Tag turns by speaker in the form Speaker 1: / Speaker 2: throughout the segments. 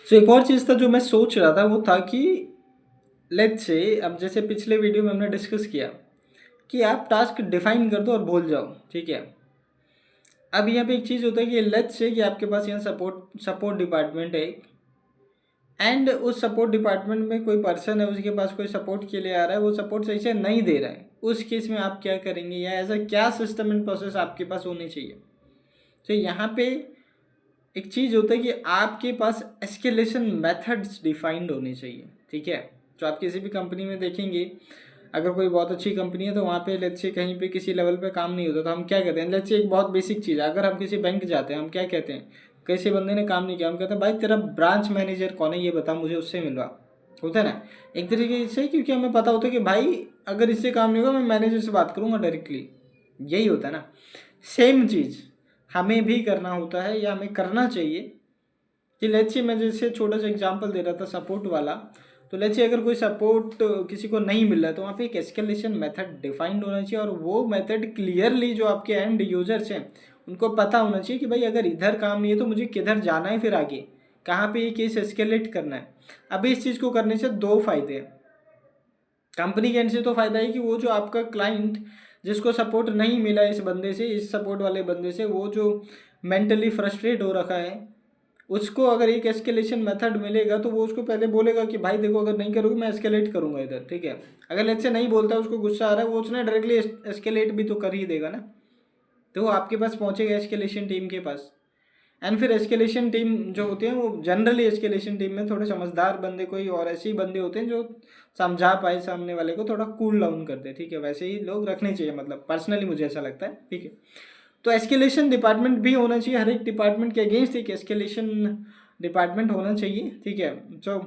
Speaker 1: सो एक और चीज़ था जो मैं सोच रहा था वो था कि लेट्स से अब जैसे पिछले वीडियो में हमने डिस्कस किया कि आप टास्क डिफाइन कर दो और भूल जाओ, ठीक है। अब यहाँ पे एक चीज़ होता है कि लेट्स से कि आपके पास यहाँ सपोर्ट सपोर्ट डिपार्टमेंट है एंड उस सपोर्ट डिपार्टमेंट में कोई पर्सन है, उसके पास कोई सपोर्ट के लिए आ रहा है, वो सपोर्ट सही से नहीं दे रहा है। उस केस में आप क्या करेंगे या ऐसा क्या सिस्टम एंड प्रोसेस आपके पास होनी चाहिए। तो यहाँ पे एक चीज़ होता है कि आपके पास एस्केलेशन मेथड्स डिफाइंड होने चाहिए, ठीक है। जो आप किसी भी कंपनी में देखेंगे, अगर कोई बहुत अच्छी कंपनी है तो वहाँ पे लेट्स से कहीं पे किसी लेवल पे काम नहीं होता तो हम क्या कहते हैं, लेट्स से एक बहुत बेसिक चीज़ है, अगर हम किसी बैंक जाते हैं हम क्या कहते हैं, किसी बंदे ने काम नहीं किया हम कहते हैं भाई तेरा ब्रांच मैनेजर कौन है ये बता, मुझे उससे मिलवा। होता है ना एक तरीके से, क्योंकि हमें पता होता है कि भाई अगर इससे काम नहीं होगा मैं मैनेजर से बात करूँगा डायरेक्टली। यही होता है ना। सेम चीज़ हमें भी करना होता है या हमें करना चाहिए कि लेट्स से मैं जैसे छोटा सा एग्जांपल दे रहा था सपोर्ट वाला। तो लेट्स से अगर कोई सपोर्ट किसी को नहीं मिल रहा है तो वहाँ पे एक एस्केलेशन मेथड डिफाइंड होना चाहिए और वो मेथड क्लियरली जो आपके एंड यूजर्स हैं उनको पता होना चाहिए कि भाई अगर इधर काम नहीं है तो मुझे किधर जाना है, फिर आगे कहाँ पे ये केस एस्केलेट करना है। अभी इस चीज़ को करने से दो फायदे हैं। कंपनी के एंड से तो फ़ायदा है कि वो जो आपका क्लाइंट जिसको सपोर्ट नहीं मिला इस बंदे से, इस सपोर्ट वाले बंदे से, वो जो मेंटली फ्रस्ट्रेट हो रखा है, उसको अगर एक एस्केलेशन मेथड मिलेगा तो वो उसको पहले बोलेगा कि भाई देखो अगर नहीं करोगे मैं एस्केलेट करूंगा इधर, ठीक है। अगर लेट से नहीं बोलता, उसको गुस्सा आ रहा है, वो उसने डायरेक्टली एस्केलेट भी तो कर ही देगा ना। तो वो आपके पास पहुंचेगा एस्केलेशन टीम के पास। एंड फिर एस्केलेशन टीम जो होती है वो जनरली एस्केलेशन टीम में थोड़े समझदार बंदे कोई और ऐसे ही बंदे होते हैं जो समझा पाए सामने वाले को, थोड़ा कूल डाउन करते हैं, ठीक है। वैसे ही लोग रखने चाहिए, मतलब पर्सनली मुझे ऐसा लगता है, ठीक है। तो एस्केलेशन डिपार्टमेंट भी होना चाहिए, हर एक डिपार्टमेंट के अगेंस्ट एक एस्केलेशन डिपार्टमेंट होना चाहिए, ठीक है। तो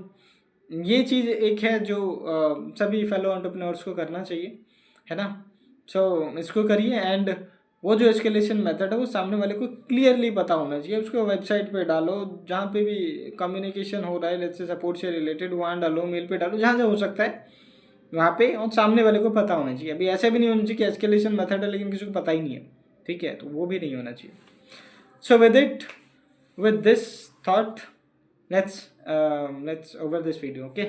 Speaker 1: ये चीज़ एक है जो सभी फेलो एंटरप्रेन्योर्स को करना चाहिए, है ना। सो इसको करिए एंड वो जो एस्केलेशन मेथड है वो सामने वाले को क्लियरली पता होना चाहिए। उसको वेबसाइट पे डालो, जहाँ पे भी कम्युनिकेशन हो रहा है लेट्स से सपोर्ट से रिलेटेड, वहाँ डालो, मेल पे डालो, जहाँ जहाँ हो सकता है वहाँ पे, और सामने वाले को पता होना चाहिए। अभी ऐसे भी नहीं होना चाहिए कि एस्केलेशन मेथड है लेकिन किसी को पता ही नहीं है, ठीक है, तो वो भी नहीं होना चाहिए। सो with this thought, let's over this video, okay।